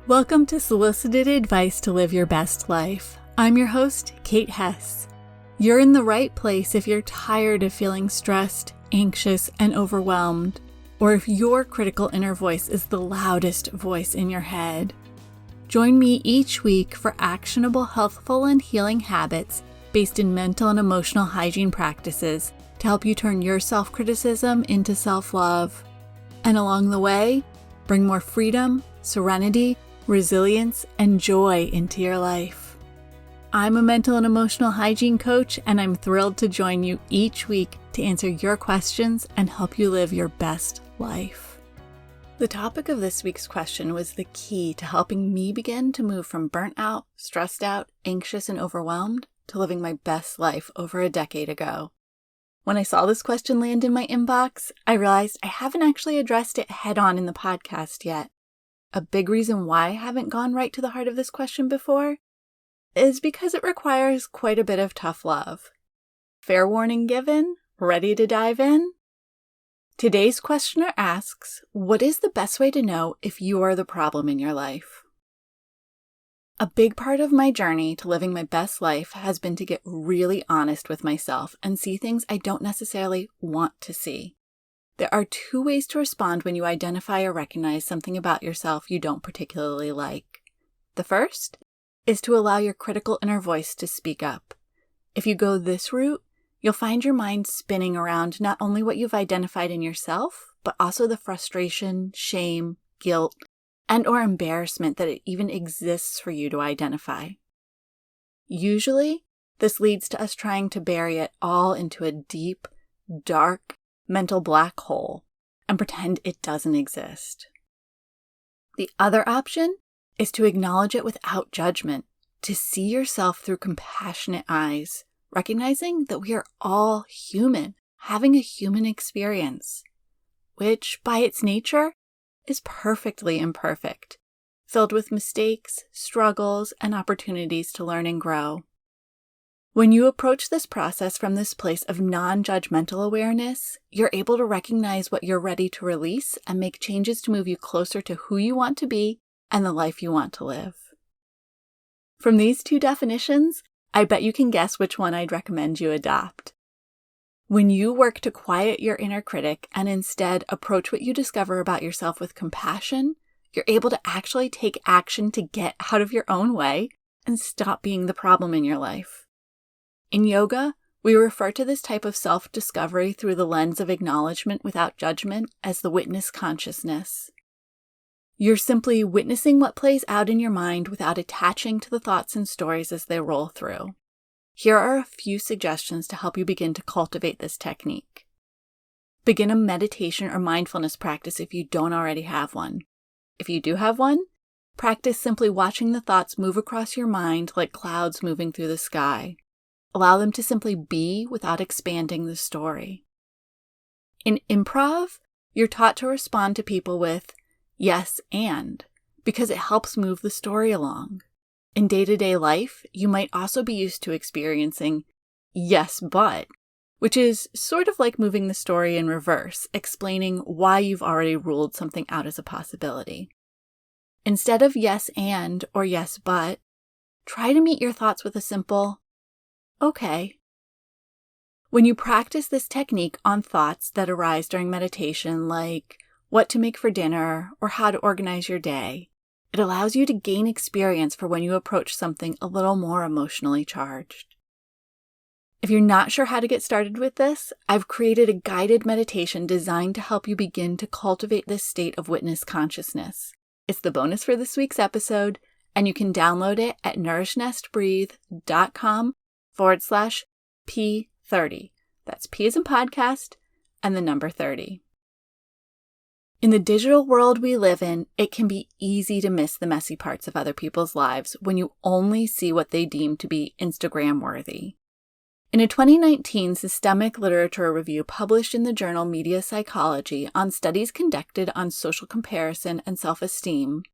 Welcome to Solicited Advice to Live Your Best Life. I'm your host, Kate Hess. You're in the right place if you're tired of feeling stressed, anxious, and overwhelmed, or if your critical inner voice is the loudest voice in your head. Join me each week for actionable, healthful, and healing habits based in mental and emotional hygiene practices to help you turn your self-criticism into self-love. And along the way, bring more freedom, serenity, resilience, and joy into your life. I'm a mental and emotional hygiene coach, and I'm thrilled to join you each week to answer your questions and help you live your best life. The topic of this week's question was the key to helping me begin to move from burnt out, stressed out, anxious, and overwhelmed to living my best life over a decade ago. When I saw this question land in my inbox, I realized I haven't actually addressed it head on in the podcast yet. A big reason why I haven't gone right to the heart of this question before is because it requires quite a bit of tough love. Fair warning given? Ready to dive in? Today's questioner asks, what is the best way to know if you are the problem in your life? A big part of my journey to living my best life has been to get really honest with myself and see things I don't necessarily want to see. There are two ways to respond when you identify or recognize something about yourself you don't particularly like. The first is to allow your critical inner voice to speak up. If you go this route, you'll find your mind spinning around not only what you've identified in yourself, but also the frustration, shame, guilt, and or embarrassment that it even exists for you to identify. Usually, this leads to us trying to bury it all into a deep, dark, mental black hole and pretend it doesn't exist. The other option is to acknowledge it without judgment, to see yourself through compassionate eyes, recognizing that we are all human, having a human experience, which by its nature is perfectly imperfect, filled with mistakes, struggles, and opportunities to learn and grow. When you approach this process from this place of non-judgmental awareness, you're able to recognize what you're ready to release and make changes to move you closer to who you want to be and the life you want to live. From these two definitions, I bet you can guess which one I'd recommend you adopt. When you work to quiet your inner critic and instead approach what you discover about yourself with compassion, you're able to actually take action to get out of your own way and stop being the problem in your life. In yoga, we refer to this type of self-discovery through the lens of acknowledgement without judgment as the witness consciousness. You're simply witnessing what plays out in your mind without attaching to the thoughts and stories as they roll through. Here are a few suggestions to help you begin to cultivate this technique. Begin a meditation or mindfulness practice if you don't already have one. If you do have one, practice simply watching the thoughts move across your mind like clouds moving through the sky. Allow them to simply be without expanding the story. In improv, you're taught to respond to people with yes and, because it helps move the story along. In day-to-day life, you might also be used to experiencing yes but, which is sort of like moving the story in reverse, explaining why you've already ruled something out as a possibility. Instead of yes and or yes but, try to meet your thoughts with a simple okay. When you practice this technique on thoughts that arise during meditation, like what to make for dinner or how to organize your day, it allows you to gain experience for when you approach something a little more emotionally charged. If you're not sure how to get started with this, I've created a guided meditation designed to help you begin to cultivate this state of witness consciousness. It's the bonus for this week's episode, and you can download it at nourishnestbreathe.com/P30. That's P as in podcast and the number 30. In the digital world we live in, it can be easy to miss the messy parts of other people's lives when you only see what they deem to be Instagram-worthy. In a 2019 systemic literature review published in the journal Media Psychology on studies conducted on social comparison and self-esteem,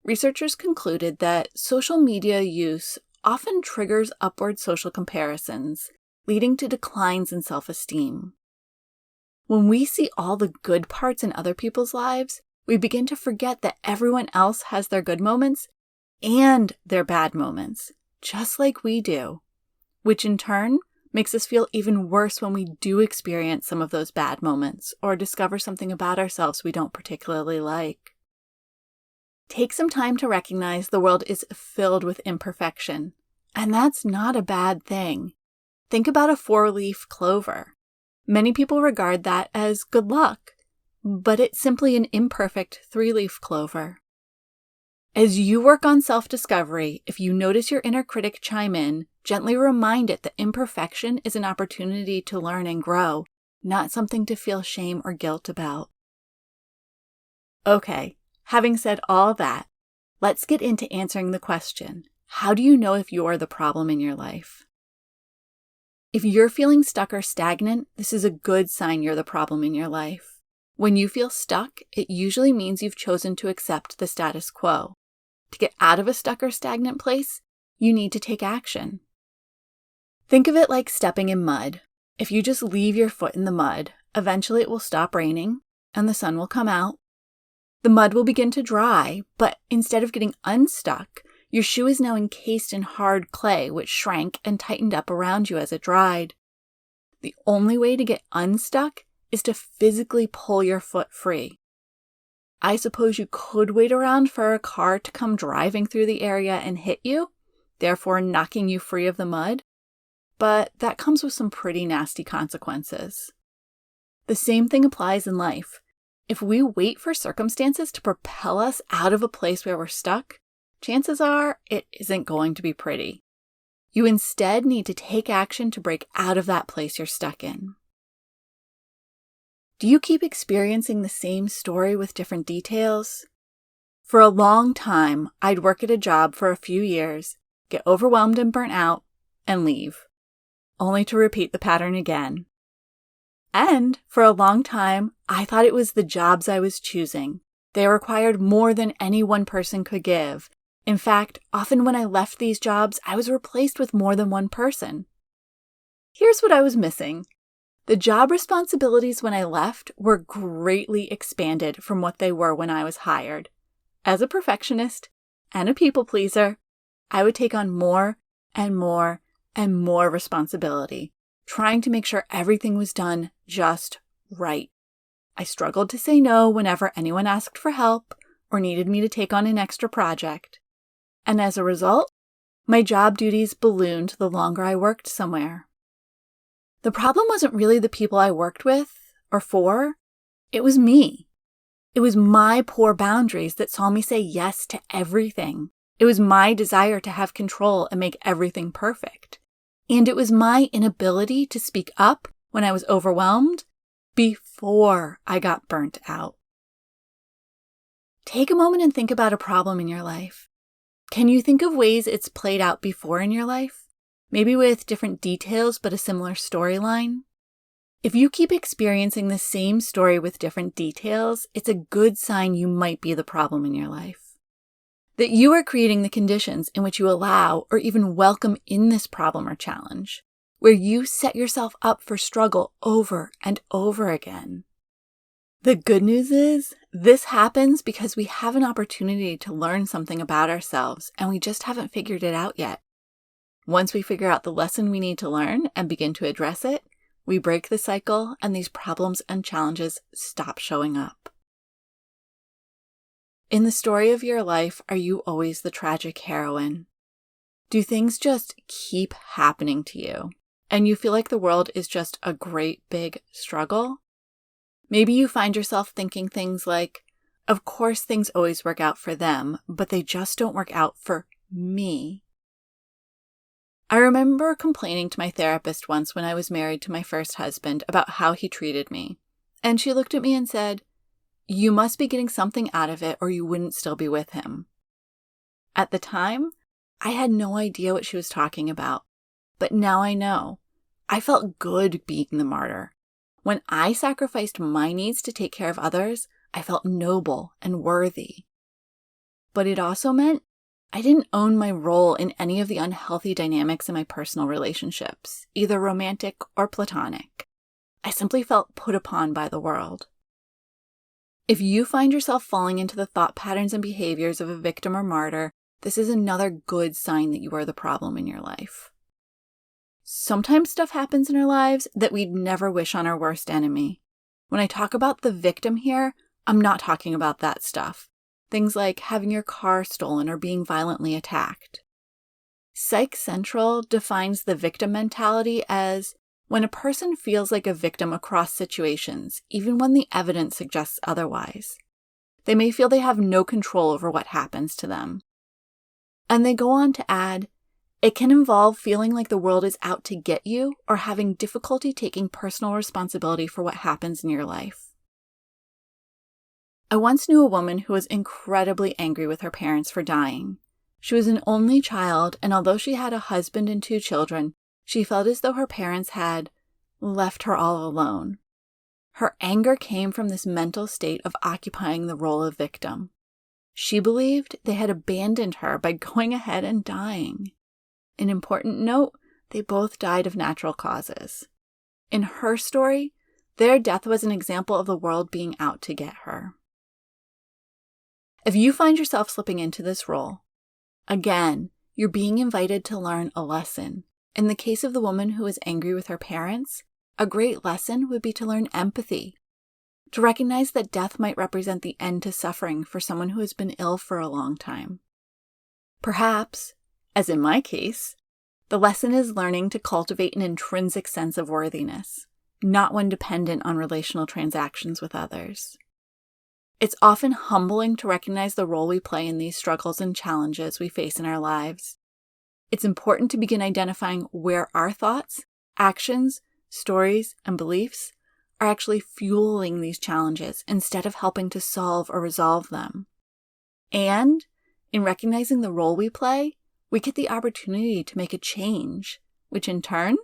researchers concluded that social media use often triggers upward social comparisons, leading to declines in self-esteem. When we see all the good parts in other people's lives, we begin to forget that everyone else has their good moments and their bad moments, just like we do, which in turn makes us feel even worse when we do experience some of those bad moments or discover something about ourselves we don't particularly like. Take some time to recognize the world is filled with imperfection, and that's not a bad thing. Think about a 4-leaf clover. Many people regard that as good luck, but it's simply an imperfect 3-leaf clover. As you work on self-discovery, if you notice your inner critic chime in, gently remind it that imperfection is an opportunity to learn and grow, not something to feel shame or guilt about. Okay, having said all that, let's get into answering the question, how do you know if you're the problem in your life? If you're feeling stuck or stagnant, this is a good sign you're the problem in your life. When you feel stuck, it usually means you've chosen to accept the status quo. To get out of a stuck or stagnant place, you need to take action. Think of it like stepping in mud. If you just leave your foot in the mud, eventually it will stop raining and the sun will come out. The mud will begin to dry, but instead of getting unstuck, your shoe is now encased in hard clay, which shrank and tightened up around you as it dried. The only way to get unstuck is to physically pull your foot free. I suppose you could wait around for a car to come driving through the area and hit you, therefore knocking you free of the mud, but that comes with some pretty nasty consequences. The same thing applies in life. If we wait for circumstances to propel us out of a place where we're stuck, chances are it isn't going to be pretty. You instead need to take action to break out of that place you're stuck in. Do you keep experiencing the same story with different details? For a long time, I'd work at a job for a few years, get overwhelmed and burnt out, and leave, only to repeat the pattern again. And for a long time, I thought it was the jobs I was choosing. They required more than any one person could give. In fact, often when I left these jobs, I was replaced with more than one person. Here's what I was missing. The job responsibilities when I left were greatly expanded from what they were when I was hired. As a perfectionist and a people pleaser, I would take on more and more and more responsibility, trying to make sure everything was done just right. I struggled to say no whenever anyone asked for help or needed me to take on an extra project. And as a result, my job duties ballooned the longer I worked somewhere. The problem wasn't really the people I worked with or for. It was me. It was my poor boundaries that saw me say yes to everything. It was my desire to have control and make everything perfect. And it was my inability to speak up when I was overwhelmed before I got burnt out. Take a moment and think about a problem in your life. Can you think of ways it's played out before in your life? Maybe with different details but a similar storyline? If you keep experiencing the same story with different details, it's a good sign you might be the problem in your life. That you are creating the conditions in which you allow or even welcome in this problem or challenge, where you set yourself up for struggle over and over again. The good news is, this happens because we have an opportunity to learn something about ourselves and we just haven't figured it out yet. Once we figure out the lesson we need to learn and begin to address it, we break the cycle and these problems and challenges stop showing up. In the story of your life, are you always the tragic heroine? Do things just keep happening to you and you feel like the world is just a great big struggle? Maybe you find yourself thinking things like, of course things always work out for them, but they just don't work out for me. I remember complaining to my therapist once when I was married to my first husband about how he treated me. And she looked at me and said, "You must be getting something out of it or you wouldn't still be with him." At the time, I had no idea what she was talking about. But now I know. I felt good being the martyr. When I sacrificed my needs to take care of others, I felt noble and worthy. But it also meant I didn't own my role in any of the unhealthy dynamics in my personal relationships, either romantic or platonic. I simply felt put upon by the world. If you find yourself falling into the thought patterns and behaviors of a victim or martyr, this is another good sign that you are the problem in your life. Sometimes stuff happens in our lives that we'd never wish on our worst enemy. When I talk about the victim here, I'm not talking about that stuff. Things like having your car stolen or being violently attacked. Psych Central defines the victim mentality as when a person feels like a victim across situations, even when the evidence suggests otherwise. They may feel they have no control over what happens to them. And they go on to add, it can involve feeling like the world is out to get you or having difficulty taking personal responsibility for what happens in your life. I once knew a woman who was incredibly angry with her parents for dying. She was an only child, and although she had a husband and 2 children, she felt as though her parents had left her all alone. Her anger came from this mental state of occupying the role of victim. She believed they had abandoned her by going ahead and dying. An important note, they both died of natural causes. In her story, their death was an example of the world being out to get her. If you find yourself slipping into this role, again, you're being invited to learn a lesson. In the case of the woman who was angry with her parents, a great lesson would be to learn empathy, to recognize that death might represent the end to suffering for someone who has been ill for a long time. Perhaps, as in my case, the lesson is learning to cultivate an intrinsic sense of worthiness, not one dependent on relational transactions with others. It's often humbling to recognize the role we play in these struggles and challenges we face in our lives. It's important to begin identifying where our thoughts, actions, stories, and beliefs are actually fueling these challenges instead of helping to solve or resolve them. And in recognizing the role we play, we get the opportunity to make a change, which in turn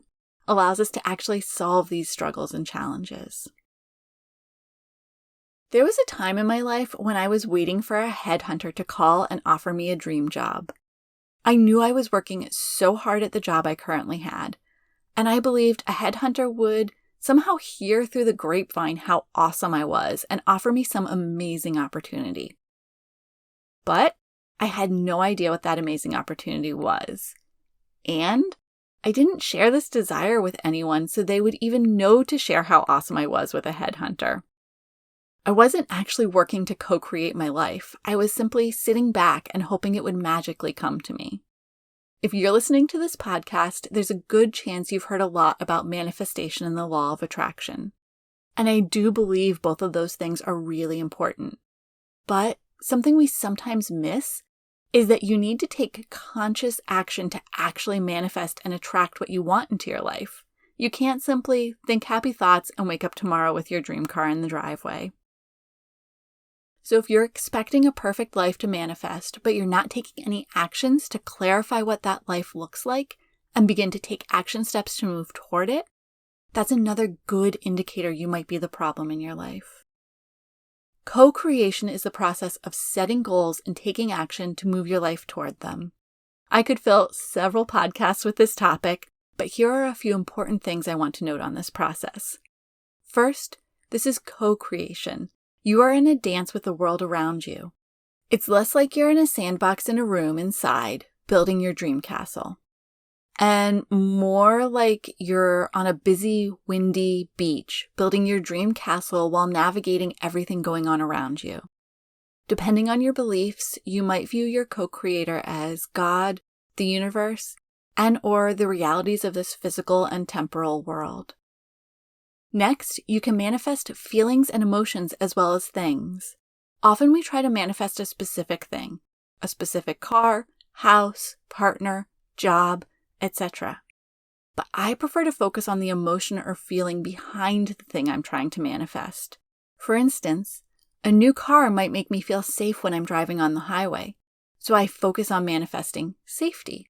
allows us to actually solve these struggles and challenges. There was a time in my life when I was waiting for a headhunter to call and offer me a dream job. I knew I was working so hard at the job I currently had, and I believed a headhunter would somehow hear through the grapevine how awesome I was and offer me some amazing opportunity. But I had no idea what that amazing opportunity was. And I didn't share this desire with anyone so they would even know to share how awesome I was with a headhunter. I wasn't actually working to co-create my life. I was simply sitting back and hoping it would magically come to me. If you're listening to this podcast, there's a good chance you've heard a lot about manifestation and the law of attraction. And I do believe both of those things are really important. But something we sometimes miss is that you need to take conscious action to actually manifest and attract what you want into your life. You can't simply think happy thoughts and wake up tomorrow with your dream car in the driveway. So if you're expecting a perfect life to manifest, but you're not taking any actions to clarify what that life looks like and begin to take action steps to move toward it, that's another good indicator you might be the problem in your life. Co-creation is the process of setting goals and taking action to move your life toward them. I could fill several podcasts with this topic, but here are a few important things I want to note on this process. First, this is co-creation. You are in a dance with the world around you. It's less like you're in a sandbox in a room inside, building your dream castle, and more like you're on a busy, windy beach, building your dream castle while navigating everything going on around you. Depending on your beliefs, you might view your co-creator as God, the universe, and/or the realities of this physical and temporal world. Next, you can manifest feelings and emotions as well as things. Often we try to manifest a specific thing, a specific car, house, partner, job, etc. But I prefer to focus on the emotion or feeling behind the thing I'm trying to manifest. For instance, a new car might make me feel safe when I'm driving on the highway, so I focus on manifesting safety.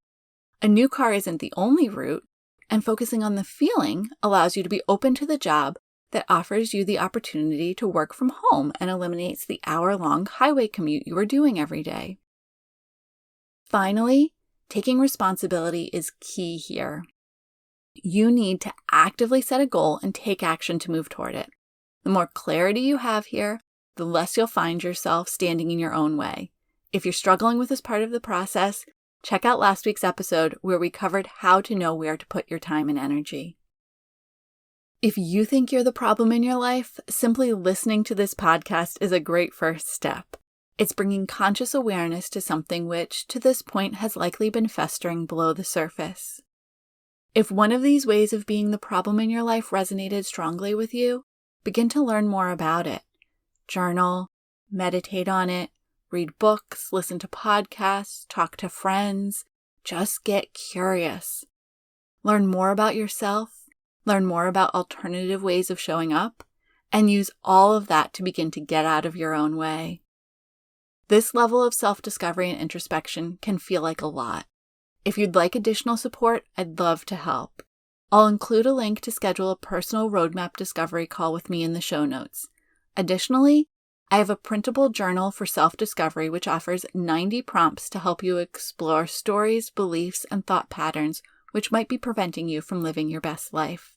A new car isn't the only route, and focusing on the feeling allows you to be open to the job that offers you the opportunity to work from home and eliminates the hour-long highway commute you are doing every day. Finally, taking responsibility is key here. You need to actively set a goal and take action to move toward it. The more clarity you have here, the less you'll find yourself standing in your own way. If you're struggling with this part of the process, check out last week's episode where we covered how to know where to put your time and energy. If you think you're the problem in your life, simply listening to this podcast is a great first step. It's bringing conscious awareness to something which, to this point, has likely been festering below the surface. If one of these ways of being the problem in your life resonated strongly with you, begin to learn more about it. Journal, meditate on it, read books, listen to podcasts, talk to friends. Just get curious. Learn more about yourself, learn more about alternative ways of showing up, and use all of that to begin to get out of your own way. This level of self-discovery and introspection can feel like a lot. If you'd like additional support, I'd love to help. I'll include a link to schedule a personal roadmap discovery call with me in the show notes. Additionally, I have a printable journal for self-discovery which offers 90 prompts to help you explore stories, beliefs, and thought patterns which might be preventing you from living your best life.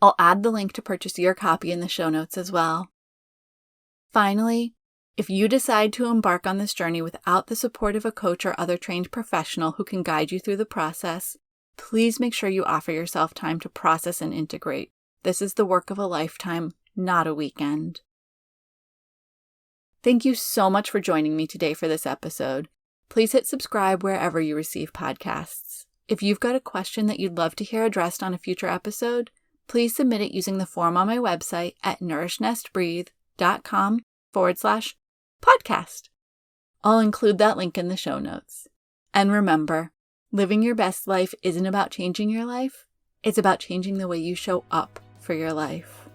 I'll add the link to purchase your copy in the show notes as well. Finally, if you decide to embark on this journey without the support of a coach or other trained professional who can guide you through the process, please make sure you offer yourself time to process and integrate. This is the work of a lifetime, not a weekend. Thank you so much for joining me today for this episode. Please hit subscribe wherever you receive podcasts. If you've got a question that you'd love to hear addressed on a future episode, please submit it using the form on my website at nourishnesttbreathe.com/podcast. I'll include that link in the show notes. And remember, living your best life isn't about changing your life. It's about changing the way you show up for your life.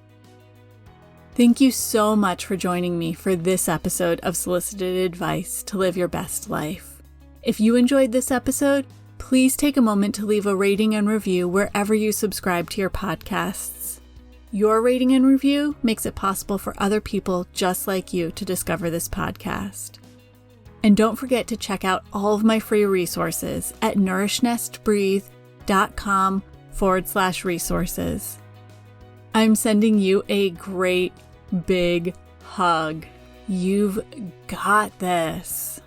Thank you so much for joining me for this episode of Solicited Advice to Live Your Best Life. If you enjoyed this episode, please take a moment to leave a rating and review wherever you subscribe to your podcasts. Your rating and review makes it possible for other people just like you to discover this podcast. And don't forget to check out all of my free resources at nourishnesttbreathe.com/resources. I'm sending you a great big hug. You've got this.